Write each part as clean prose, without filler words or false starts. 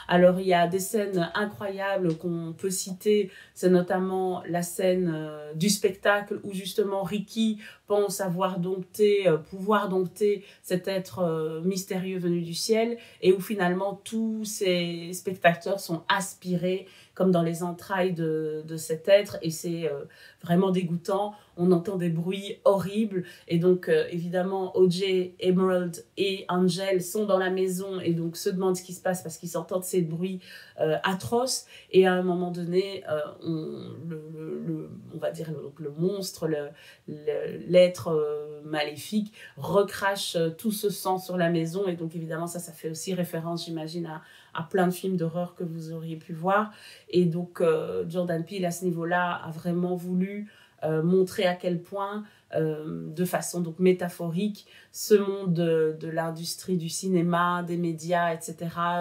Alors, il y a des scènes incroyables qu'on peut citer, c'est notamment la scène du spectacle où justement Ricky pense pouvoir dompter cet être mystérieux venu du ciel et où finalement tous ces spectateurs sont aspirés comme dans les entrailles de cet être et c'est vraiment dégoûtant. On entend des bruits horribles et donc évidemment O.J., Emerald et Angel sont dans la maison et donc se demandent ce qui se passe parce qu'ils entendent ces bruits atroces et à un moment donné on va dire le monstre, l'être maléfique recrache tout ce sang sur la maison et donc évidemment ça fait aussi référence j'imagine à plein de films d'horreur que vous auriez pu voir et donc Jordan Peele à ce niveau-là a vraiment voulu montrer à quel point de façon donc métaphorique ce monde de l'industrie du cinéma, des médias, etc.,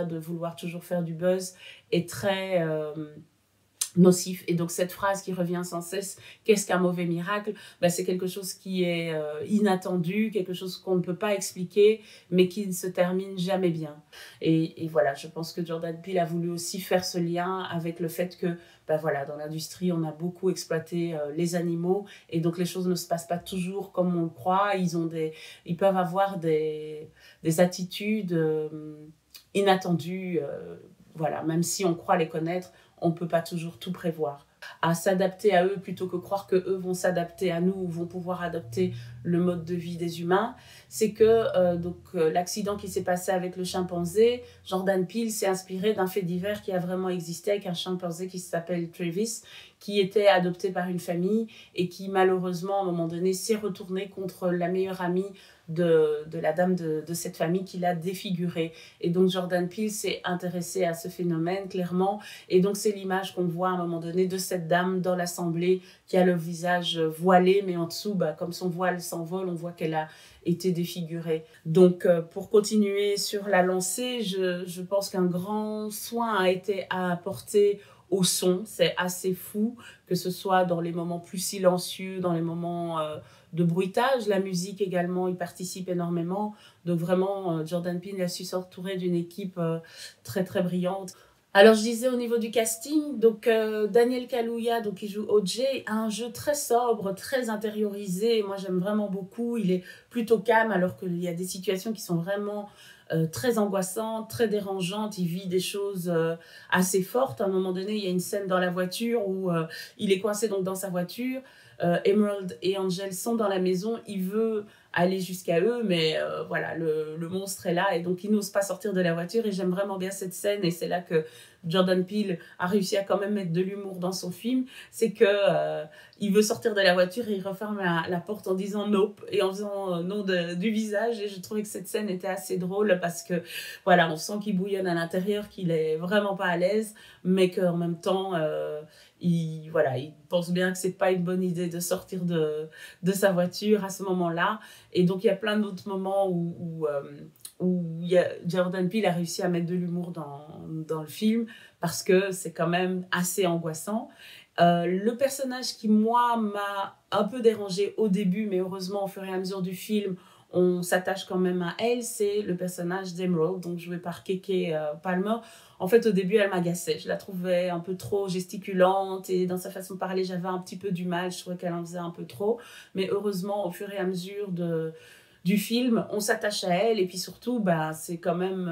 de vouloir toujours faire du buzz est très nocif. Et donc cette phrase qui revient sans cesse, qu'est-ce qu'un mauvais miracle? C'est quelque chose qui est inattendu, quelque chose qu'on ne peut pas expliquer, mais qui ne se termine jamais bien. Et voilà, je pense que Jordan Peele a voulu aussi faire ce lien avec le fait que voilà, dans l'industrie, on a beaucoup exploité les animaux, et donc les choses ne se passent pas toujours comme on le croit. Ils peuvent avoir des attitudes inattendues, voilà, même si on croit les connaître, on ne peut pas toujours tout prévoir. À s'adapter à eux plutôt que croire qu'eux vont s'adapter à nous ou vont pouvoir adopter le mode de vie des humains, c'est que l'accident qui s'est passé avec le chimpanzé, Jordan Peele s'est inspiré d'un fait divers qui a vraiment existé avec un chimpanzé qui s'appelle Travis, qui était adopté par une famille et qui malheureusement à un moment donné s'est retourné contre la meilleure amie de la dame de cette famille qui l'a défiguré. Et donc Jordan Peele s'est intéressé à ce phénomène clairement et donc c'est l'image qu'on voit à un moment donné de cette dame dans l'assemblée qui a le visage voilé mais en dessous comme son voile s'envole on voit qu'elle a été défigurée. Donc pour continuer sur la lancée, je pense qu'un grand soin a été apporté au son. C'est assez fou que ce soit dans les moments plus silencieux, dans les moments de bruitage. La musique également y participe énormément. Donc vraiment, Jordan Peele a su s'entourer d'une équipe très très brillante. Alors je disais au niveau du casting, donc Daniel Kaluuya, donc qui joue O.J., a un jeu très sobre, très intériorisé. Moi j'aime vraiment beaucoup. Il est plutôt calme alors qu'il y a des situations qui sont vraiment très angoissantes, très dérangeantes. Il vit des choses assez fortes. À un moment donné, il y a une scène dans la voiture où il est coincé donc dans sa voiture. Emerald et Angel sont dans la maison. Il veut aller jusqu'à eux, mais voilà, le monstre est là et donc il n'ose pas sortir de la voiture et j'aime vraiment bien cette scène et c'est là que Jordan Peele a réussi à quand même mettre de l'humour dans son film, c'est que il veut sortir de la voiture et il referme la porte en disant nope et en faisant non du visage et je trouvais que cette scène était assez drôle parce que voilà, on sent qu'il bouillonne à l'intérieur, qu'il est vraiment pas à l'aise, mais qu'en même temps il pense bien que c'est pas une bonne idée de sortir de sa voiture à ce moment-là. Et donc, il y a plein d'autres moments où Jordan Peele a réussi à mettre de l'humour dans le film parce que c'est quand même assez angoissant. Le personnage qui, moi, m'a un peu dérangée au début, mais heureusement, au fur et à mesure du film, on s'attache quand même à elle, c'est le personnage d'Emerald, donc joué par Keke Palmer. En fait, au début, elle m'agaçait. Je la trouvais un peu trop gesticulante et dans sa façon de parler, j'avais un petit peu du mal. Je trouvais qu'elle en faisait un peu trop. Mais heureusement, au fur et à mesure du film, on s'attache à elle et puis surtout, c'est quand même,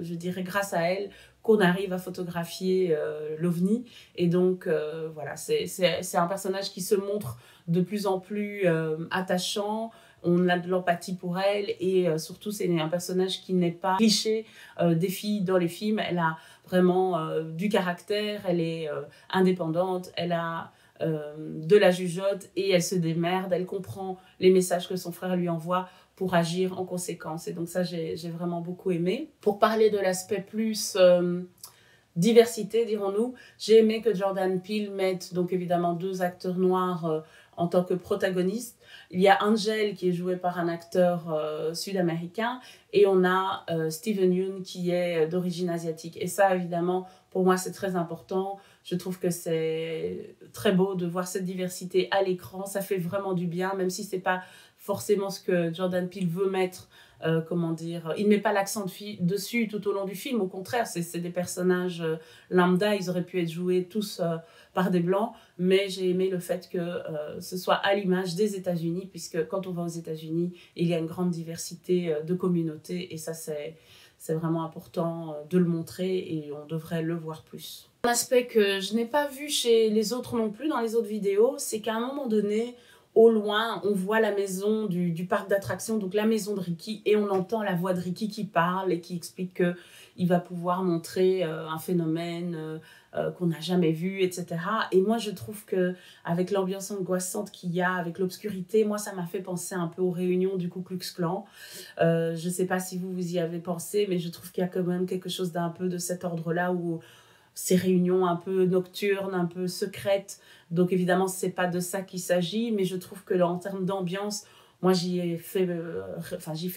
je dirais, grâce à elle qu'on arrive à photographier l'OVNI. Et donc, voilà, c'est un personnage qui se montre de plus en plus attachant. On a de l'empathie pour elle et surtout, c'est un personnage qui n'est pas cliché des filles dans les films. Elle a vraiment du caractère, elle est indépendante, elle a de la jugeote et elle se démerde, elle comprend les messages que son frère lui envoie pour agir en conséquence. Et donc ça, j'ai vraiment beaucoup aimé. Pour parler de l'aspect plus diversité, dirons-nous, j'ai aimé que Jordan Peele mette donc évidemment 2 acteurs noirs en tant que protagonistes. Il y a Angel qui est joué par un acteur sud-américain et on a Steven Yeun qui est d'origine asiatique. Et ça, évidemment, pour moi, c'est très important. Je trouve que c'est très beau de voir cette diversité à l'écran. Ça fait vraiment du bien, même si c'est pas forcément ce que Jordan Peele veut mettre comment dire, il ne met pas l'accent dessus tout au long du film. Au contraire, c'est des personnages lambda, ils auraient pu être joués tous par des blancs, mais j'ai aimé le fait que ce soit à l'image des États-Unis, puisque quand on va aux États-Unis, il y a une grande diversité de communautés, et ça c'est vraiment important de le montrer et on devrait le voir plus. Un aspect que je n'ai pas vu chez les autres non plus dans les autres vidéos, c'est qu'à un moment donné, au loin, on voit la maison du parc d'attractions, donc la maison de Ricky, et on entend la voix de Ricky qui parle et qui explique qu'il va pouvoir montrer un phénomène qu'on n'a jamais vu, etc. Et moi, je trouve qu'avec l'ambiance angoissante qu'il y a, avec l'obscurité, moi, ça m'a fait penser un peu aux réunions du Ku Klux Klan. Je ne sais pas si vous y avez pensé, mais je trouve qu'il y a quand même quelque chose d'un peu de cet ordre-là où ces réunions un peu nocturnes, un peu secrètes. Donc évidemment, ce n'est pas de ça qu'il s'agit, mais je trouve que en termes d'ambiance, moi j'y fais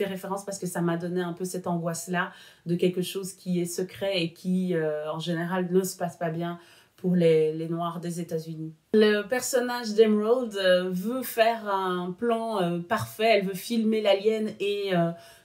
référence parce que ça m'a donné un peu cette angoisse-là de quelque chose qui est secret et qui, en général, ne se passe pas bien pour les Noirs des États-Unis. Le personnage d'Emerald veut faire un plan parfait, elle veut filmer l'alien et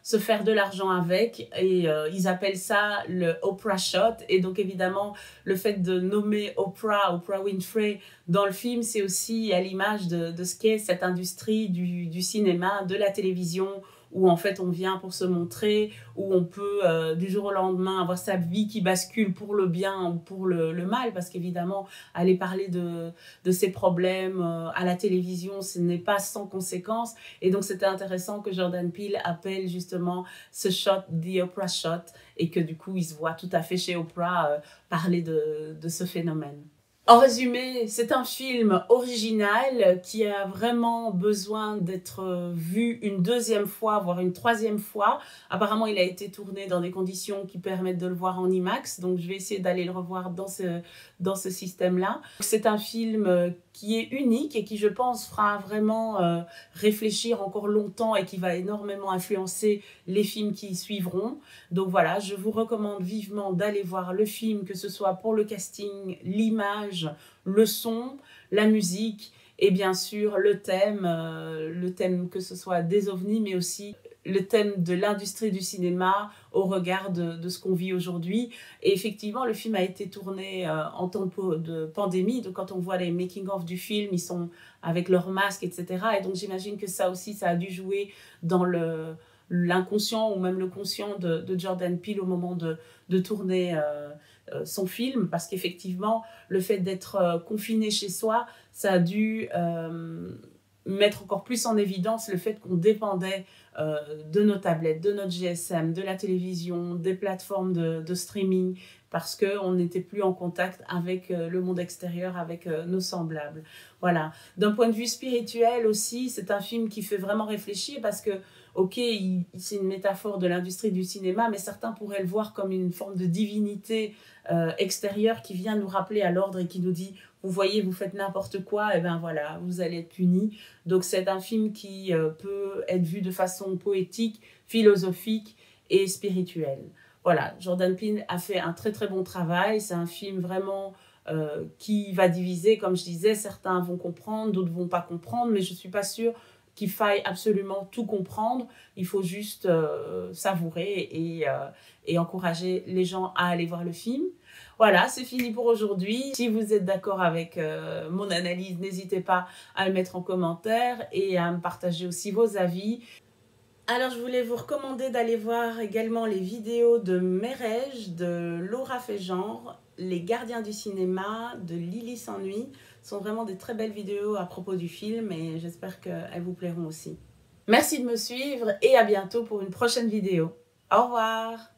se faire de l'argent avec, et ils appellent ça le Oprah Shot. Et donc évidemment, le fait de nommer Oprah Winfrey dans le film, c'est aussi à l'image de ce qu'est cette industrie du cinéma, de la télévision, où en fait on vient pour se montrer, où on peut du jour au lendemain avoir sa vie qui bascule pour le bien ou pour le mal, parce qu'évidemment aller parler de ses problèmes à la télévision, ce n'est pas sans conséquences. Et donc c'était intéressant que Jordan Peele appelle justement ce shot The Oprah Shot, et que du coup il se voit tout à fait chez Oprah parler de ce phénomène. En résumé, c'est un film original qui a vraiment besoin d'être vu une deuxième fois, voire une troisième fois. Apparemment, il a été tourné dans des conditions qui permettent de le voir en IMAX, donc je vais essayer d'aller le revoir dans ce système-là. C'est un film qui est unique et qui, je pense, fera vraiment réfléchir encore longtemps et qui va énormément influencer les films qui suivront. Donc voilà, je vous recommande vivement d'aller voir le film, que ce soit pour le casting, l'image, le son, la musique et bien sûr le thème que ce soit des ovnis, mais aussi le thème de l'industrie du cinéma au regard de ce qu'on vit aujourd'hui. Et effectivement, le film a été tourné en temps de pandémie. Donc, quand on voit les making-of du film, ils sont avec leurs masques, etc. Et donc, j'imagine que ça aussi, ça a dû jouer dans l'inconscient ou même le conscient de Jordan Peele au moment de tourner son film. Parce qu'effectivement, le fait d'être confiné chez soi, ça a dû mettre encore plus en évidence le fait qu'on dépendait de nos tablettes, de notre GSM, de la télévision, des plateformes de streaming, parce qu'on n'était plus en contact avec le monde extérieur, avec nos semblables. Voilà. D'un point de vue spirituel aussi, c'est un film qui fait vraiment réfléchir parce que, ok, c'est une métaphore de l'industrie du cinéma, mais certains pourraient le voir comme une forme de divinité extérieure qui vient nous rappeler à l'ordre et qui nous dit « Vous voyez, vous faites n'importe quoi, et bien voilà, vous allez être punis. » Donc c'est un film qui peut être vu de façon poétique, philosophique et spirituelle. Voilà, Jordan Peele a fait un très très bon travail. C'est un film vraiment qui va diviser, comme je disais, certains vont comprendre, d'autres vont pas comprendre, mais je suis pas sûre qu'il faille absolument tout comprendre. Il faut juste savourer et encourager les gens à aller voir le film. Voilà, c'est fini pour aujourd'hui. Si vous êtes d'accord avec mon analyse, n'hésitez pas à le mettre en commentaire et à me partager aussi vos avis. Alors, je voulais vous recommander d'aller voir également les vidéos de Merej, de Laura Fégenre, Les Gardiens du cinéma, de Lily s'ennuie. Ce sont vraiment des très belles vidéos à propos du film et j'espère qu'elles vous plairont aussi. Merci de me suivre et à bientôt pour une prochaine vidéo. Au revoir!